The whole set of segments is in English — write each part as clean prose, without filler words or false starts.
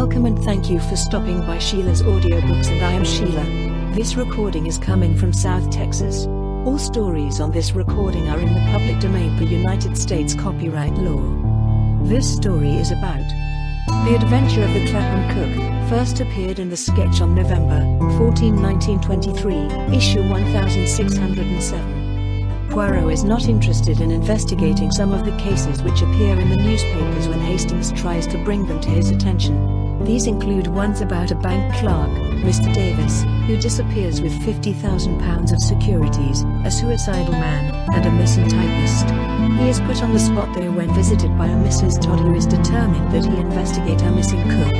Welcome and thank you for stopping by Sheila's Audiobooks, and I am Sheila. This recording is coming from South Texas. All stories on this recording are in the public domain per United States copyright law. This story is about The Adventure of the Clapham Cook, first appeared in the sketch on November 14, 1923, issue 1607. Poirot is not interested in investigating some of the cases which appear in the newspapers when Hastings tries to bring them to his attention. These include ones about a bank clerk, Mr. Davis, who disappears with £50,000 of securities, a suicidal man, and a missing typist. He is put on the spot though when visited by a Mrs. Todd, who is determined that he investigate her missing cook.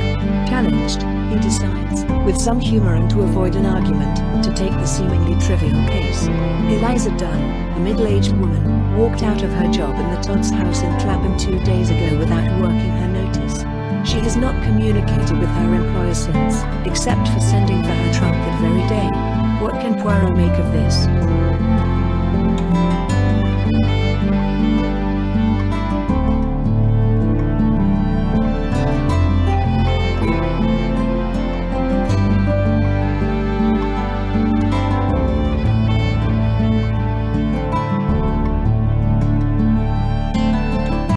Challenged, he decides, with some humour and to avoid an argument, to take the seemingly trivial case. Eliza Dunn, a middle-aged woman, walked out of her job in the Todd's house in Clapham 2 days ago without working her notice. She has not communicated with her employer since, except for sending for her trunk that very day. What can Poirot make of this?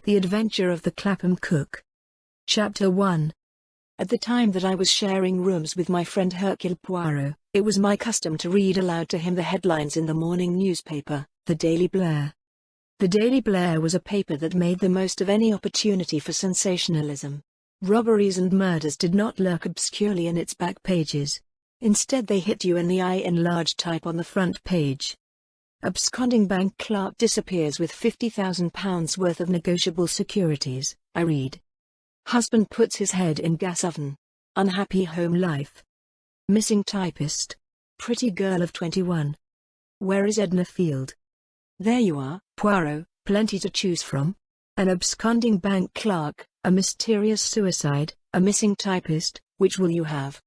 The Adventure of the Clapham Cook. Chapter 1. At the time that I was sharing rooms with my friend Hercule Poirot, it was my custom to read aloud to him the headlines in the morning newspaper, the Daily Blare. The Daily Blare was a paper that made the most of any opportunity for sensationalism. Robberies and murders did not lurk obscurely in its back pages. Instead they hit you in the eye in large type on the front page. Absconding bank clerk disappears with £50,000 worth of negotiable securities, I read. Husband puts his head in gas oven. Unhappy home life. Missing typist. Pretty girl of 21. Where is Edna Field? There you are, Poirot, plenty to choose from. An absconding bank clerk, a mysterious suicide, a missing typist, which will you have?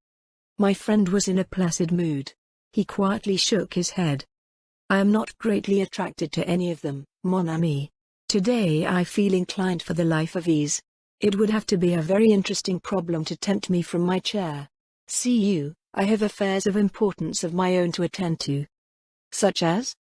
My friend was in a placid mood. He quietly shook his head. I am not greatly attracted to any of them, mon ami. Today I feel inclined for the life of ease. It would have to be a very interesting problem to tempt me from my chair. See you, I have affairs of importance of my own to attend to. Such as?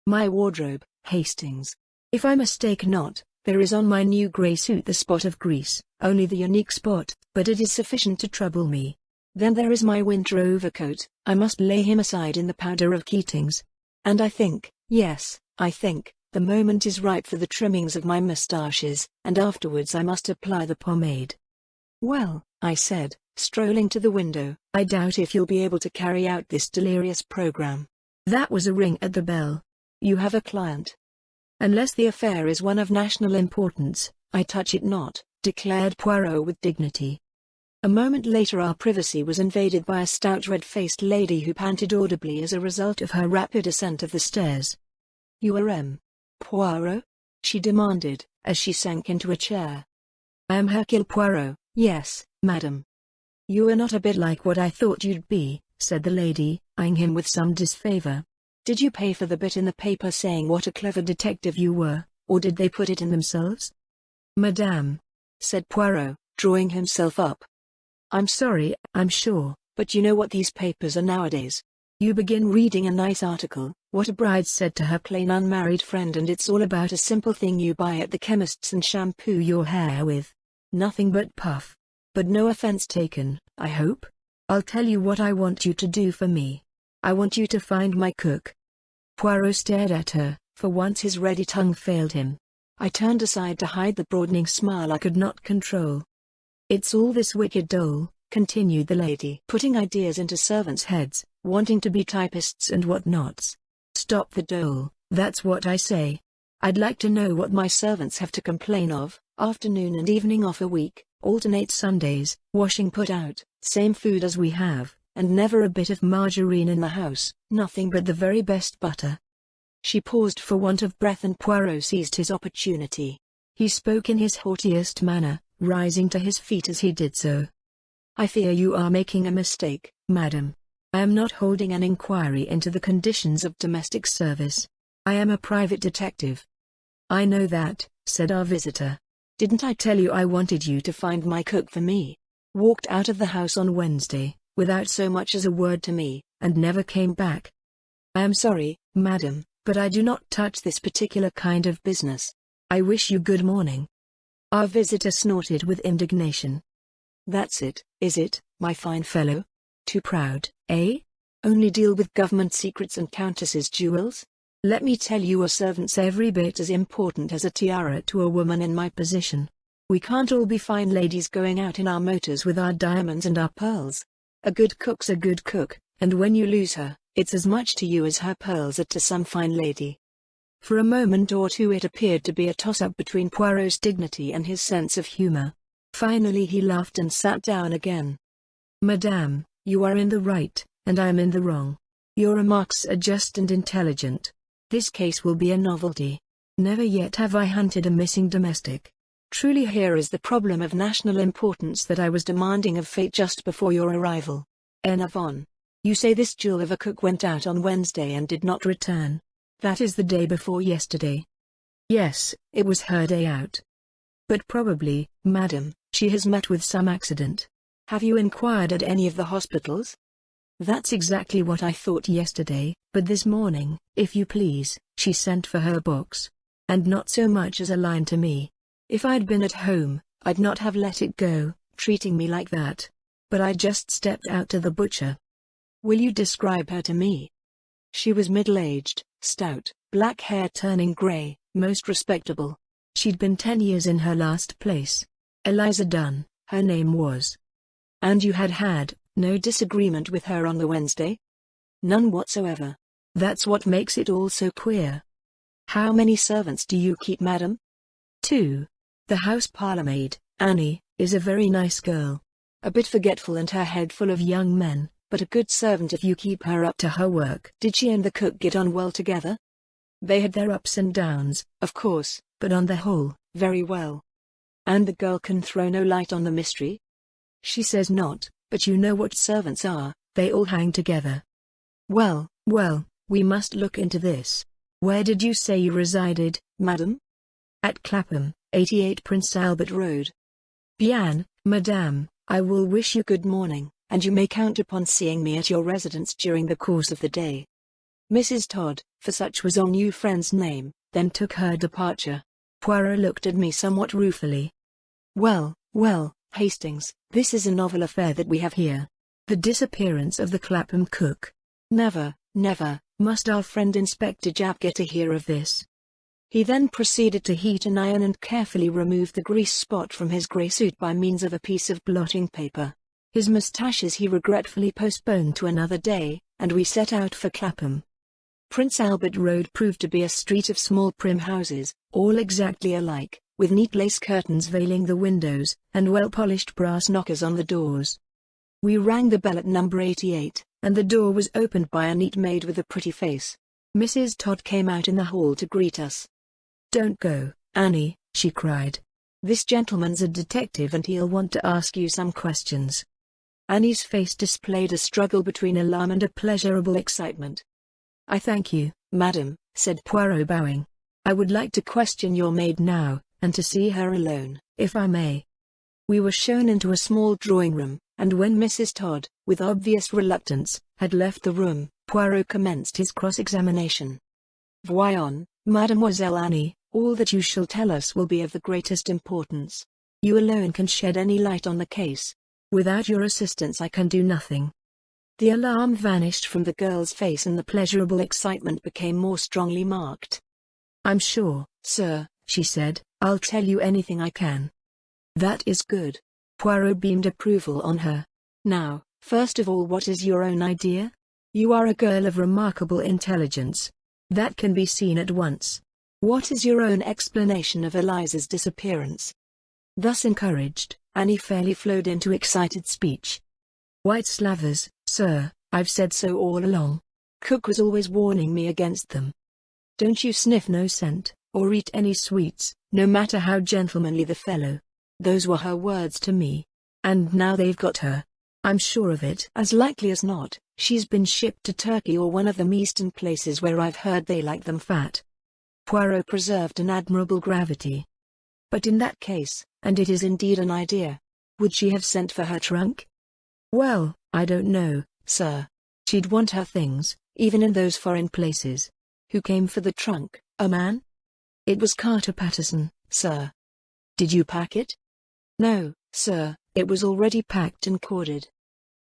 My wardrobe, Hastings. If I mistake not, there is on my new grey suit the spot of grease, only the unique spot, but it is sufficient to trouble me. Then there is my winter overcoat, I must lay him aside in the powder of Keating's. And I think, yes, I think, the moment is ripe for the trimmings of my moustaches, and afterwards I must apply the pomade. Well, I said, strolling to the window, I doubt if you'll be able to carry out this delirious program. That was a ring at the bell. You have a client. Unless the affair is one of national importance, I touch it not, declared Poirot with dignity. A moment later our privacy was invaded by a stout red-faced lady who panted audibly as a result of her rapid ascent of the stairs. You are M. Poirot? She demanded, as she sank into a chair. I am Hercule Poirot, yes, madam. You are not a bit like what I thought you'd be, said the lady, eyeing him with some disfavor. Did you pay for the bit in the paper saying what a clever detective you were, or did they put it in themselves? Madame, said Poirot, drawing himself up. I'm sorry, I'm sure, but you know what these papers are nowadays. You begin reading a nice article, what a bride said to her plain unmarried friend, and it's all about a simple thing you buy at the chemist's and shampoo your hair with. Nothing but puff. But no offense taken, I hope? I'll tell you what I want you to do for me. I want you to find my cook. Poirot stared at her, for once his ready tongue failed him. I turned aside to hide the broadening smile I could not control. It's all this wicked dole, continued the lady, putting ideas into servants' heads, wanting to be typists and what-nots. Stop the dole, that's what I say. I'd like to know what my servants have to complain of, afternoon and evening off a week, alternate Sundays, washing put out, same food as we have, and never a bit of margarine in the house, nothing but the very best butter. She paused for want of breath and Poirot seized his opportunity. He spoke in his haughtiest manner, rising to his feet as he did so. I fear you are making a mistake, madam. I am not holding an inquiry into the conditions of domestic service. I am a private detective. I know that, said our visitor. Didn't I tell you I wanted you to find my cook for me? walked out of the house on Wednesday, without so much as a word to me, and never came back. I am sorry, madam, but I do not touch this particular kind of business. I wish you good morning." Our visitor snorted with indignation. "That's it, is it, my fine fellow? Too proud, eh? Only deal with government secrets and countesses' jewels? Let me tell you, a servant's every bit as important as a tiara to a woman in my position. We can't all be fine ladies going out in our motors with our diamonds and our pearls. A good cook's a good cook, and when you lose her, it's as much to you as her pearls are to some fine lady." For a moment or two it appeared to be a toss-up between Poirot's dignity and his sense of humour. Finally he laughed and sat down again. "Madame, you are in the right, and I am in the wrong. Your remarks are just and intelligent. This case will be a novelty. Never yet have I hunted a missing domestic. Truly here is the problem of national importance that I was demanding of fate just before your arrival. En avant. You say this jewel of a cook went out on Wednesday and did not return. That is the day before yesterday." "Yes, it was her day out." "But probably, madam, she has met with some accident. Have you inquired at any of the hospitals?" "That's exactly what I thought yesterday, but this morning, if you please, she sent for her box. And not so much as a line to me. If I'd been at home, I'd not have let it go, treating me like that. But I just stepped out to the butcher." "Will you describe her to me?" "She was middle-aged, stout, black hair turning grey, most respectable. She'd been 10 years in her last place. Eliza Dunn, her name was." "And you had no disagreement with her on the Wednesday?" "None whatsoever. That's what makes it all so queer." "How many servants do you keep, madam?" "2. The house parlour-maid, Annie, is a very nice girl. A bit forgetful and her head full of young men, but a good servant if you keep her up to her work." "Did she and the cook get on well together?" "They had their ups and downs, of course, but on the whole, very well." "And the girl can throw no light on the mystery?" "She says not, but you know what servants are, they all hang together." Well, we must look into this. Where did you say you resided, madam?" "At Clapham, 88 Prince Albert Road." "Bien, madame, I will wish you good morning, and you may count upon seeing me at your residence during the course of the day." Mrs. Todd, for such was our new friend's name, then took her departure. Poirot looked at me somewhat ruefully. Well, Hastings, this is a novel affair that we have here. The disappearance of the Clapham cook. Never, must our friend Inspector Japp get to hear of this." He then proceeded to heat an iron and carefully removed the grease spot from his grey suit by means of a piece of blotting paper. His moustaches he regretfully postponed to another day, and we set out for Clapham. Prince Albert Road proved to be a street of small prim houses, all exactly alike, with neat lace curtains veiling the windows, and well-polished brass knockers on the doors. We rang the bell at number 88, and the door was opened by a neat maid with a pretty face. Mrs. Todd came out in the hall to greet us. "Don't go, Annie," she cried. "This gentleman's a detective and he'll want to ask you some questions." Annie's face displayed a struggle between alarm and a pleasurable excitement. "I thank you, madam," said Poirot, bowing. "I would like to question your maid now, and to see her alone, if I may." We were shown into a small drawing-room, and when Mrs. Todd, with obvious reluctance, had left the room, Poirot commenced his cross-examination. "Voyons, Mademoiselle Annie, all that you shall tell us will be of the greatest importance. You alone can shed any light on the case. Without your assistance I can do nothing." The alarm vanished from the girl's face and the pleasurable excitement became more strongly marked. "I'm sure, sir," she said, "I'll tell you anything I can." "That is good." Poirot beamed approval on her. "Now, first of all, what is your own idea? You are a girl of remarkable intelligence. That can be seen at once. What is your own explanation of Eliza's disappearance?" Thus encouraged, Annie fairly flowed into excited speech. "White slavers, sir, I've said so all along. Cook was always warning me against them. Don't you sniff no scent, or eat any sweets, no matter how gentlemanly the fellow. Those were her words to me. And now they've got her. I'm sure of it. As likely as not, she's been shipped to Turkey or one of them eastern places where I've heard they like them fat." Poirot preserved an admirable gravity. "But in that case, and it is indeed an idea, Would she have sent for her trunk? Well, I don't know, sir. She'd want her things, even in those foreign places. Who came for the trunk, a man? It was Carter Patterson, sir. Did you pack it? No, sir, it was already packed and corded.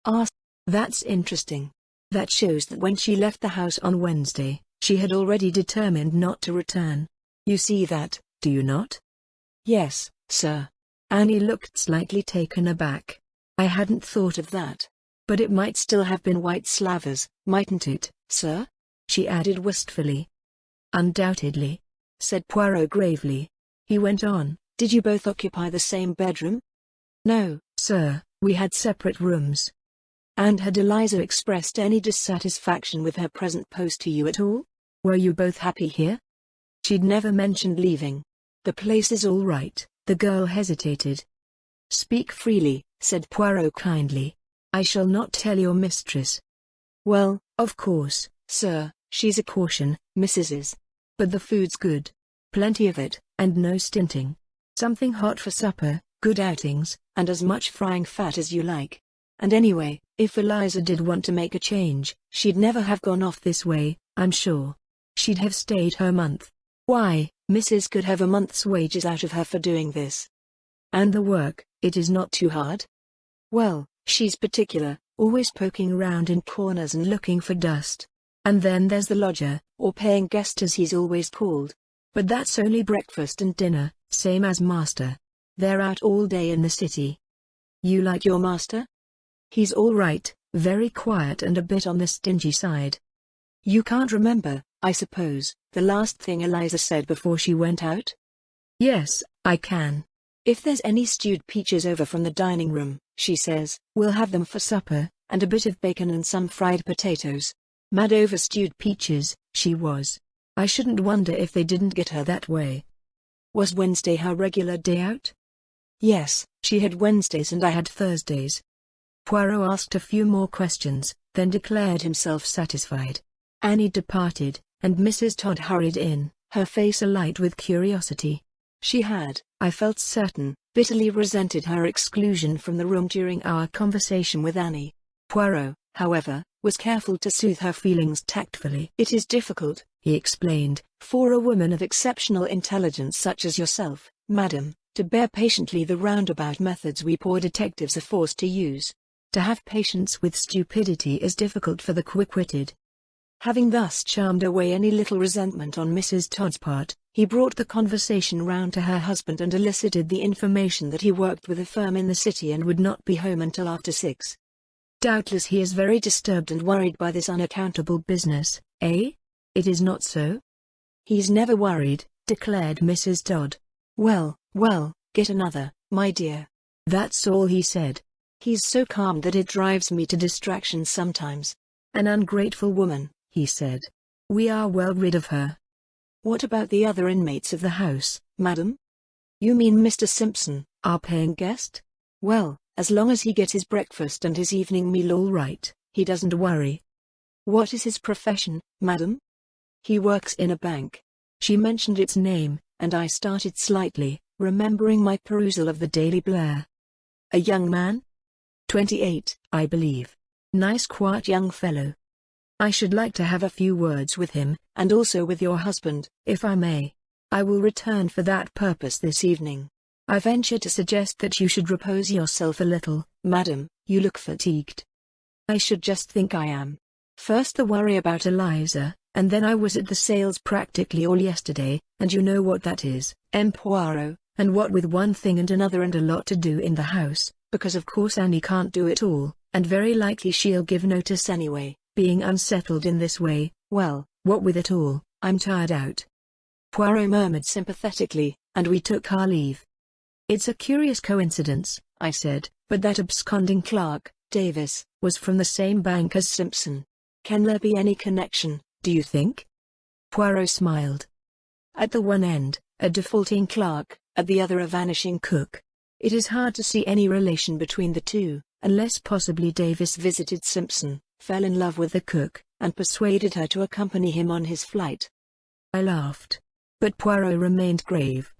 Ah, that's interesting. That shows that when she left the house on Wednesday, she had already determined not to return. You see that, do you not? Yes, sir. Annie looked slightly taken aback. I hadn't thought of that. But it might still have been white slavers, mightn't it, sir? She added wistfully. Undoubtedly, said Poirot gravely. He went on, did you both occupy the same bedroom? No, sir, we had separate rooms. And had Eliza expressed any dissatisfaction with her present post to you at all? Were you both happy here? She'd never mentioned leaving. The place is all right, the girl hesitated. Speak freely, said Poirot kindly. I shall not tell your mistress. Well, of course, sir, she's a caution, Mrs. But the food's good. Plenty of it, and no stinting. Something hot for supper, good outings, and as much frying fat as you like. And anyway, if Eliza did want to make a change, she'd never have gone off this way, I'm sure. She'd have stayed her month. Why, Mrs. could have a month's wages out of her for doing this. And the work, it is not too hard? Well, she's particular, always poking round in corners and looking for dust. And then there's the lodger, or paying guest as he's always called. But that's only breakfast and dinner, same as master. They're out all day in the city. You like your master? He's all right, very quiet and a bit on the stingy side. You can't remember, I suppose, the last thing Eliza said before she went out? Yes, I can. If there's any stewed peaches over from the dining room, she says, we'll have them for supper, and a bit of bacon and some fried potatoes. Mad over stewed peaches, she was. I shouldn't wonder if they didn't get her that way. Was Wednesday her regular day out? Yes, she had Wednesdays and I had Thursdays. Poirot asked a few more questions, then declared himself satisfied. Annie departed, and Mrs. Todd hurried in, her face alight with curiosity. She had, I felt certain, bitterly resented her exclusion from the room during our conversation with Annie. Poirot, however, was careful to soothe her feelings tactfully. It is difficult, he explained, for a woman of exceptional intelligence such as yourself, madam, to bear patiently the roundabout methods we poor detectives are forced to use. To have patience with stupidity is difficult for the quick-witted. Having thus charmed away any little resentment on Mrs. Todd's part, he brought the conversation round to her husband and elicited the information that he worked with a firm in the city and would not be home until after 6. Doubtless he is very disturbed and worried by this unaccountable business, eh? It is not so? He's never worried, declared Mrs. Todd. Well, get another, my dear. That's all he said. He's so calm that it drives me to distraction sometimes. An ungrateful woman, he said. We are well rid of her. What about the other inmates of the house, madam? You mean Mr. Simpson, our paying guest? Well, as long as he gets his breakfast and his evening meal all right, he doesn't worry. What is his profession, madam? He works in a bank. She mentioned its name, and I started slightly, remembering my perusal of the Daily Blare. A young man? 28, I believe. Nice quiet young fellow. I should like to have a few words with him, and also with your husband, if I may. I will return for that purpose this evening. I venture to suggest that you should repose yourself a little, madam, you look fatigued. I should just think I am. First the worry about Eliza, and then I was at the sales practically all yesterday, and you know what that is, Poirot, and what with one thing and another and a lot to do in the house, because of course Annie can't do it all, and very likely she'll give notice anyway, being unsettled in this way. Well, what with it all, I'm tired out. Poirot murmured sympathetically, and we took our leave. It's a curious coincidence, I said, but that absconding clerk, Davis, was from the same bank as Simpson. Can there be any connection, do you think? Poirot smiled. At the one end, a defaulting clerk, at the other a vanishing cook. It is hard to see any relation between the two, unless possibly Davis visited Simpson, fell in love with the cook, and persuaded her to accompany him on his flight. I laughed. But Poirot remained grave.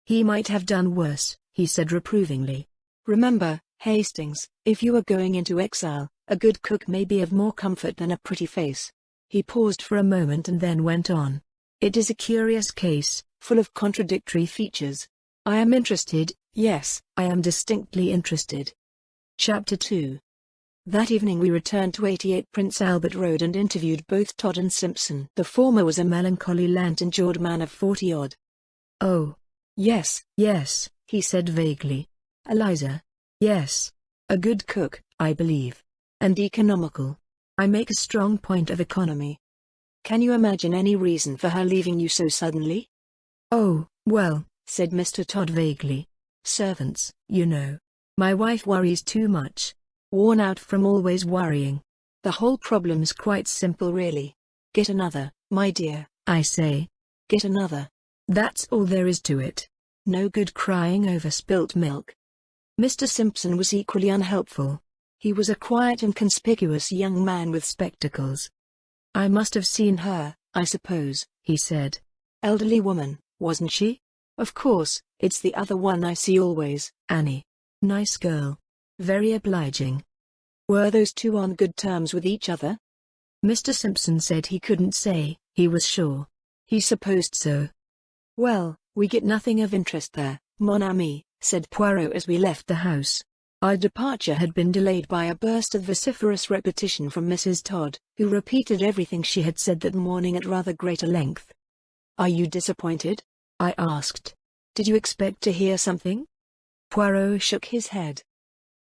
He might have done worse, he said reprovingly. Remember, Hastings, if you are going into exile, a good cook may be of more comfort than a pretty face." He paused for a moment and then went on. "It is a curious case, full of contradictory features. I am interested, yes, I am distinctly interested." Chapter 2. That evening we returned to 88 Prince Albert Road and interviewed both Todd and Simpson. The former was a melancholy lantern-jawed man of 40-odd. "Oh. Yes, he said vaguely. "Eliza? Yes. A good cook, I believe. And economical. I make a strong point of economy. Can you imagine any reason for her leaving you so suddenly?" "Oh, well," said Mr. Todd vaguely. "Servants, you know. My wife worries too much. Worn out from always worrying. The whole problem's quite simple really. Get another, my dear, I say. Get another. That's all there is to it. No good crying over spilt milk." Mr. Simpson was equally unhelpful. He was a quiet and conspicuous young man with spectacles. "I must have seen her, I suppose," he said. "Elderly woman, wasn't she? Of course, it's the other one I see always, Annie. Nice girl. Very obliging." "Were those two on good terms with each other?" Mr. Simpson said he couldn't say, he was sure. He supposed so. "Well, we get nothing of interest there, mon ami," said Poirot as we left the house. Our departure had been delayed by a burst of vociferous repetition from Mrs. Todd, who repeated everything she had said that morning at rather greater length. "Are you disappointed?" I asked. "Did you expect to hear something?" Poirot shook his head.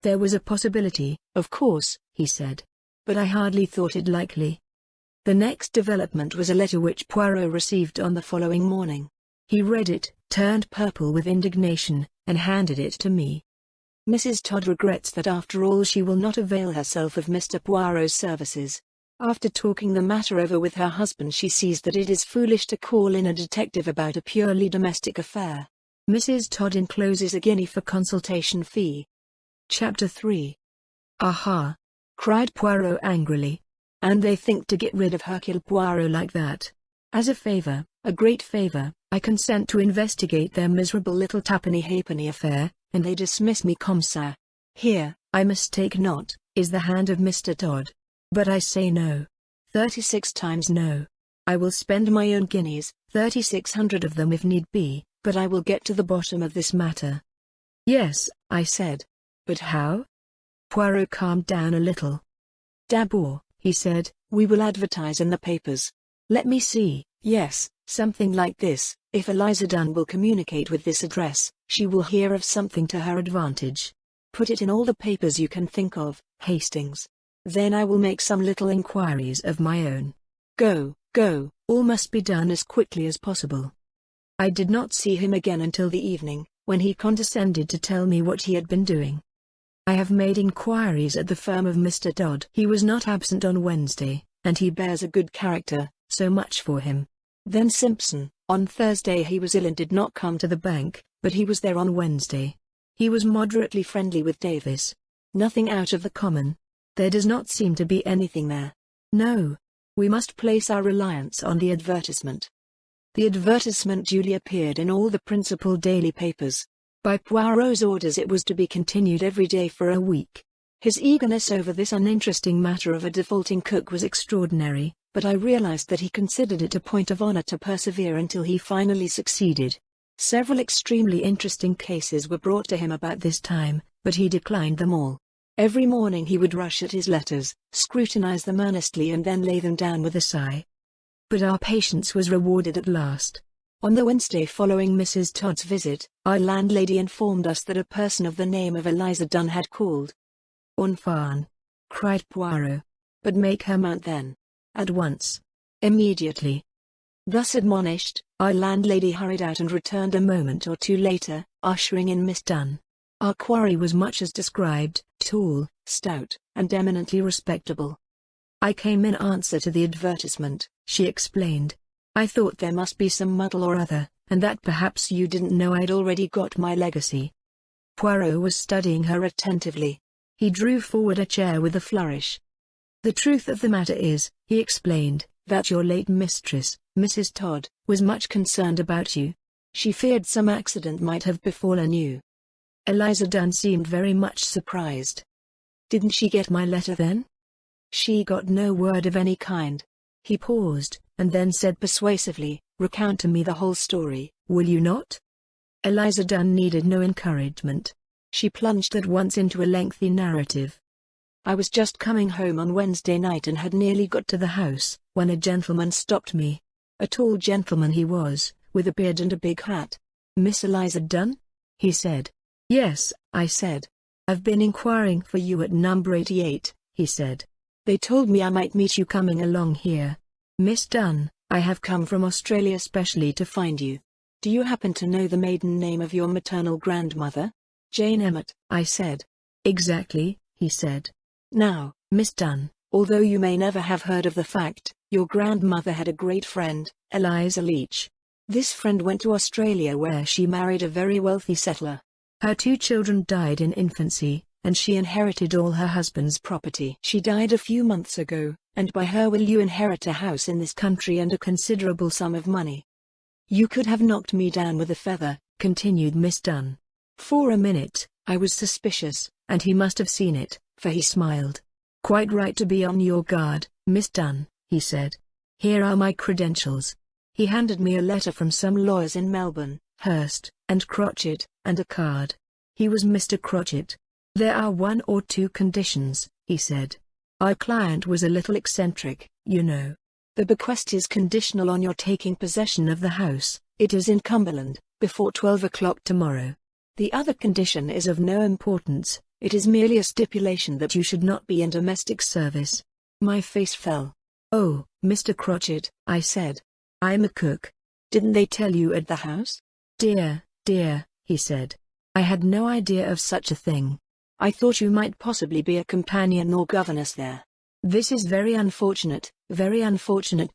"There was a possibility, of course," he said. "But I hardly thought it likely." The next development was a letter which Poirot received on the following morning. He read it, turned purple with indignation, and handed it to me. "Mrs. Todd regrets that after all she will not avail herself of Mr. Poirot's services. After talking the matter over with her husband she sees that it is foolish to call in a detective about a purely domestic affair. Mrs. Todd encloses a guinea for consultation fee." Chapter 3. "Aha!" cried Poirot angrily. "And they think to get rid of Hercule Poirot like that. As a favor, a great favor, I consent to investigate their miserable little twopenny-halfpenny affair, and they dismiss me comme ça. Here, I mistake not, is the hand of Mr. Todd. But I say no. 36 times no. I will spend my own guineas, 3,600 of them if need be, but I will get to the bottom of this matter." "Yes," I said. "But how?" Poirot calmed down a little. "D'abord," he said, "we will advertise in the papers. Let me see, yes, something like this: if Eliza Dunn will communicate with this address, she will hear of something to her advantage. Put it in all the papers you can think of, Hastings. Then I will make some little inquiries of my own. Go, all must be done as quickly as possible." I did not see him again until the evening, when he condescended to tell me what he had been doing. "I have made inquiries at the firm of Mr. Todd. He was not absent on Wednesday, and he bears a good character, so much for him. Then Simpson, on Thursday he was ill and did not come to the bank, but he was there on Wednesday. He was moderately friendly with Davis. Nothing out of the common. There does not seem to be anything there. No. We must place our reliance on the advertisement." The advertisement duly appeared in all the principal daily papers. By Poirot's orders it was to be continued every day for a week. His eagerness over this uninteresting matter of a defaulting cook was extraordinary, but I realized that he considered it a point of honor to persevere until he finally succeeded. Several extremely interesting cases were brought to him about this time, but he declined them all. Every morning he would rush at his letters, scrutinize them earnestly and then lay them down with a sigh. But our patience was rewarded at last. On the Wednesday following Mrs. Todd's visit, our landlady informed us that a person of the name of Eliza Dunn had called. "Enfin!" cried Poirot. "But make her mount then. At once. Immediately." Thus admonished, our landlady hurried out and returned a moment or two later, ushering in Miss Dunn. Our quarry was much as described, tall, stout, and eminently respectable. "I came in answer to the advertisement," she explained. "I thought there must be some muddle or other, and that perhaps you didn't know I'd already got my legacy." Poirot was studying her attentively. He drew forward a chair with a flourish. "The truth of the matter is," he explained, "that your late mistress, Mrs. Todd, was much concerned about you. She feared some accident might have befallen you." Eliza Dunn seemed very much surprised. "Didn't she get my letter then?" "She got no word of any kind." He paused, and then said persuasively, "Recount to me the whole story, will you not?" Eliza Dunn needed no encouragement. She plunged at once into a lengthy narrative. "I was just coming home on Wednesday night and had nearly got to the house, when a gentleman stopped me. A tall gentleman he was, with a beard and a big hat. 'Miss Eliza Dunn?' he said. 'Yes,' I said. 'I've been inquiring for you at number 88, he said. 'They told me I might meet you coming along here. Miss Dunn, I have come from Australia specially to find you. Do you happen to know the maiden name of your maternal grandmother?' 'Jane Emmett,' I said. 'Exactly,' he said. 'Now, Miss Dunn, although you may never have heard of the fact, your grandmother had a great friend, Eliza Leach. This friend went to Australia where she married a very wealthy settler. Her 2 children died in infancy, and she inherited all her husband's property. She died a few months ago, and by her will you inherit a house in this country and a considerable sum of money.' You could have knocked me down with a feather," continued Miss Dunn. "For a minute, I was suspicious, and he must have seen it, for he smiled. 'Quite right to be on your guard, Miss Dunn,' he said. 'Here are my credentials.' He handed me a letter from some lawyers in Melbourne, Hurst, and Crotchet, and a card. He was Mr. Crotchet. 'There are 1 or 2 conditions,' he said. 'Our client was a little eccentric, you know. The bequest is conditional on your taking possession of the house, it is in Cumberland, before 12 o'clock tomorrow. The other condition is of no importance, it is merely a stipulation that you should not be in domestic service.' My face fell. 'Oh, Mr. Crotchet,' I said. 'I'm a cook. Didn't they tell you at the house?' 'Dear, he said. 'I had no idea of such a thing. I thought you might possibly be a companion or governess there. This is very unfortunate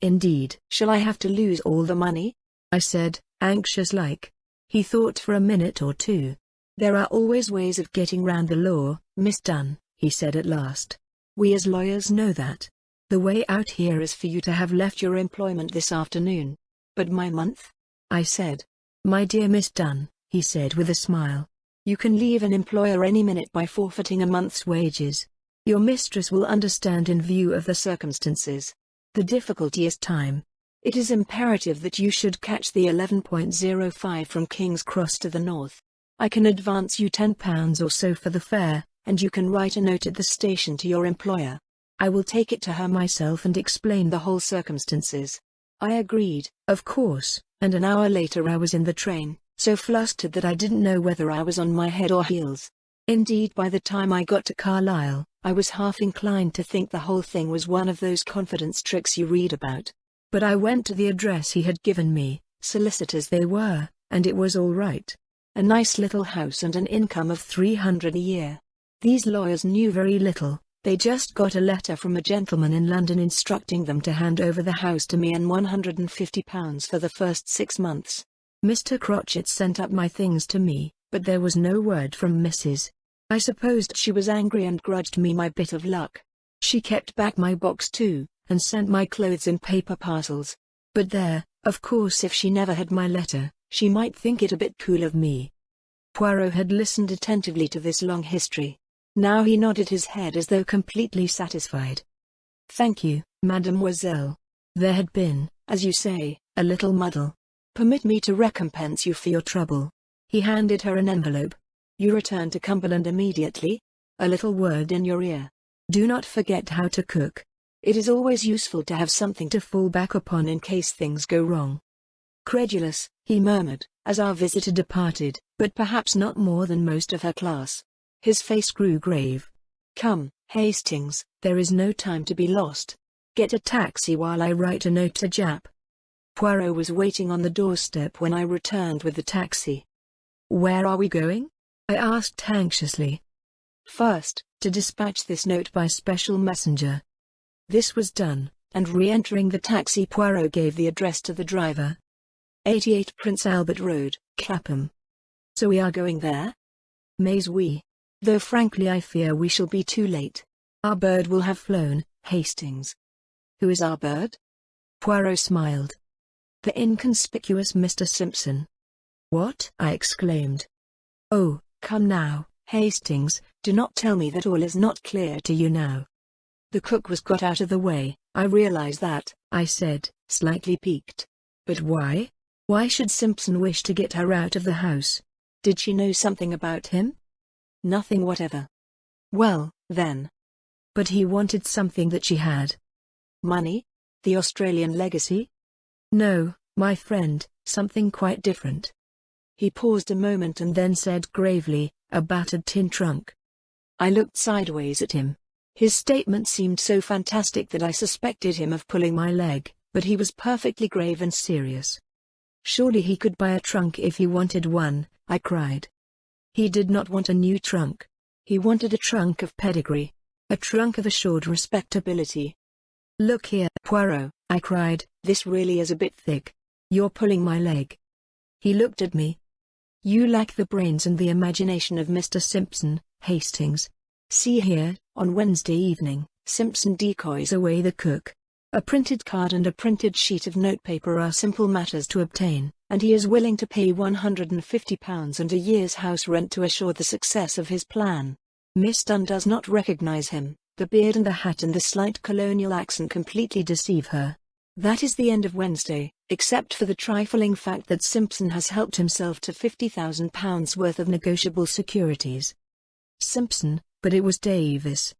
indeed.' 'Shall I have to lose all the money?' I said, anxious-like. He thought for a minute or two. 'There are always ways of getting round the law, Miss Dunn,' he said at last. 'We as lawyers know that. The way out here is for you to have left your employment this afternoon.' 'But my month?' I said. 'My dear Miss Dunn,' he said with a smile, 'you can leave an employer any minute by forfeiting a month's wages. Your mistress will understand in view of the circumstances. The difficulty is time. It is imperative that you should catch the 11.05 from King's Cross to the north. I can advance you £10 or so for the fare, and you can write a note at the station to your employer. I will take it to her myself and explain the whole circumstances.' I agreed, of course, and an hour later I was in the train, so flustered that I didn't know whether I was on my head or heels. Indeed, by the time I got to Carlisle, I was half inclined to think the whole thing was one of those confidence tricks you read about. But I went to the address he had given me, solicitors they were, and it was all right. A nice little house and an income of £300 a year. These lawyers knew very little. They just got a letter from a gentleman in London instructing them to hand over the house to me and £150 for the first 6 months. Mr. Crotchet sent up my things to me, but there was no word from Mrs. I supposed she was angry and grudged me my bit of luck. She kept back my box too, and sent my clothes in paper parcels. But there, of course, if she never had my letter, she might think it a bit cool of me." Poirot had listened attentively to this long history. Now he nodded his head as though completely satisfied. "Thank you, mademoiselle. There had been, as you say, a little muddle. Permit me to recompense you for your trouble." He handed her an envelope. "You return to Cumberland immediately? A little word in your ear. Do not forget how to cook. It is always useful to have something to fall back upon in case things go wrong." "Credulous," he murmured, as our visitor departed, but perhaps not more than most of her class. His face grew grave. "Come, Hastings, there is no time to be lost. Get a taxi while I write a note to Jap." Poirot was waiting on the doorstep when I returned with the taxi. "Where are we going?" I asked anxiously. "First, to dispatch this note by special messenger." This was done, and re-entering the taxi, Poirot gave the address to the driver. 88 Prince Albert Road, Clapham. "So we are going there?" "Mais oui. Though frankly I fear we shall be too late. Our bird will have flown, Hastings." "Who is our bird?" Poirot smiled. "The inconspicuous Mr. Simpson." "What?" I exclaimed. "Oh, Come now, Hastings, do not tell me that all is not clear to you now. The cook was got out of the way, I realize that, I said, slightly piqued. But why? Why should Simpson wish to get her out of the house? Did she know something about him? Nothing whatever. Well, then. But he wanted something that she had. Money? The Australian legacy? No, my friend, something quite different. He paused a moment and then said gravely, a battered tin trunk. I looked sideways at him. His statement seemed so fantastic that I suspected him of pulling my leg, but he was perfectly grave and serious. Surely he could buy a trunk if he wanted one, I cried. He did not want a new trunk. He wanted a trunk of pedigree. A trunk of assured respectability. Look here, Poirot, I cried, this really is a bit thick. You're pulling my leg. He looked at me. You lack the brains and the imagination of Mr. Simpson, Hastings. See here, on Wednesday evening, Simpson decoys away the cook. A printed card and a printed sheet of notepaper are simple matters to obtain, and he is willing to pay £150 and a year's house rent to assure the success of his plan. Miss Dunn does not recognize him. The beard and the hat and the slight colonial accent completely deceive her. That is the end of Wednesday, except for the trifling fact that Simpson has helped himself to £50,000 worth of negotiable securities. Simpson, but it was Davis.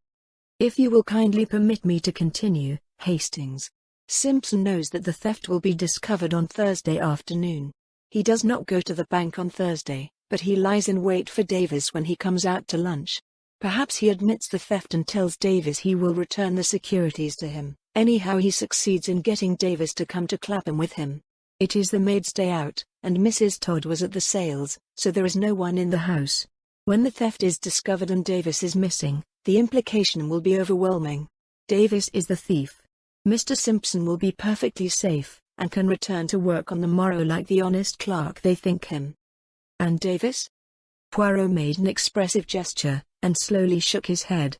If you will kindly permit me to continue, Hastings. Simpson knows that the theft will be discovered on Thursday afternoon. He does not go to the bank on Thursday, but he lies in wait for Davis when he comes out to lunch. Perhaps he admits the theft and tells Davis he will return the securities to him. Anyhow, he succeeds in getting Davis to come to Clapham with him. It is the maid's day out, and Mrs. Todd was at the sales, so there is no one in the house. When the theft is discovered and Davis is missing, the implication will be overwhelming. Davis is the thief. Mr. Simpson will be perfectly safe, and can return to work on the morrow like the honest clerk they think him. And Davis? Poirot made an expressive gesture, and slowly shook his head.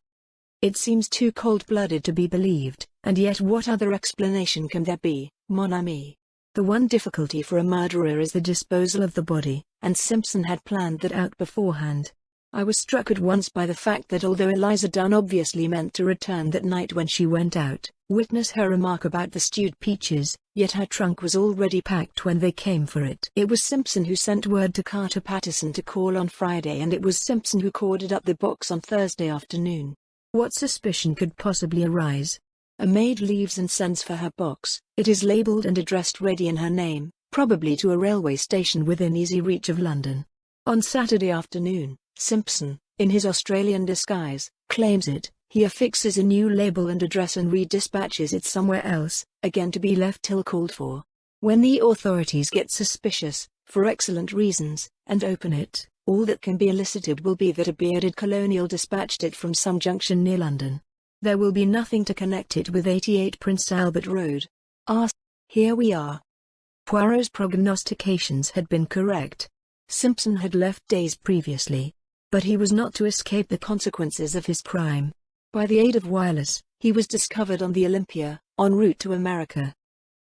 It seems too cold-blooded to be believed, and yet what other explanation can there be, mon ami? The one difficulty for a murderer is the disposal of the body, and Simpson had planned that out beforehand. I was struck at once by the fact that although Eliza Dunn obviously meant to return that night when she went out, witness her remark about the stewed peaches, yet her trunk was already packed when they came for it. It was Simpson who sent word to Carter Paterson to call on Friday, and it was Simpson who corded up the box on Thursday afternoon. What suspicion could possibly arise? A maid leaves and sends for her box. It is labelled and addressed ready in her name, probably to a railway station within easy reach of London. On Saturday afternoon, Simpson, in his Australian disguise, claims it. He affixes a new label and address and redispatches it somewhere else, again to be left till called for. When the authorities get suspicious, for excellent reasons, and open it, all that can be elicited will be that a bearded colonial dispatched it from some junction near London. There will be nothing to connect it with 88 Prince Albert Road. Here we are. Poirot's prognostications had been correct. Simpson had left days previously. But he was not to escape the consequences of his crime. By the aid of wireless, he was discovered on the Olympia, en route to America.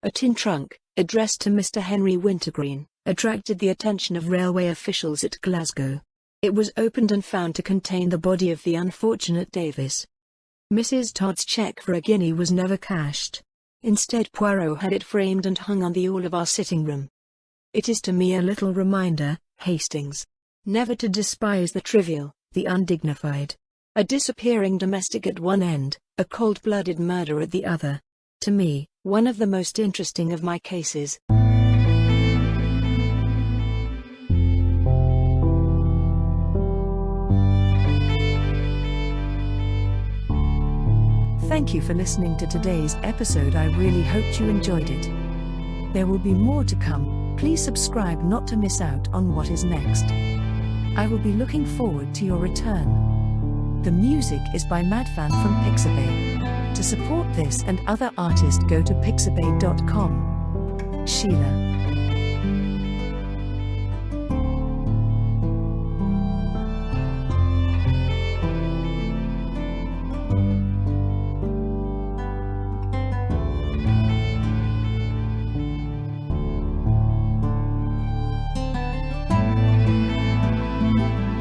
A tin trunk, addressed to Mr. Henry Wintergreen, attracted the attention of railway officials at Glasgow. It was opened and found to contain the body of the unfortunate Davis. Mrs. Todd's cheque for £1 was never cashed. Instead, Poirot had it framed and hung on the wall of our sitting room. It is to me a little reminder, Hastings, never to despise the trivial, the undignified. A disappearing domestic at one end, a cold-blooded murder at the other. To me, one of the most interesting of my cases. Thank you for listening to today's episode. I really hoped you enjoyed it. There will be more to come. Please subscribe not to miss out on what is next. I will be looking forward to your return. The music is by Madfan from Pixabay. To support this and other artists, go to pixabay.com. Sheila.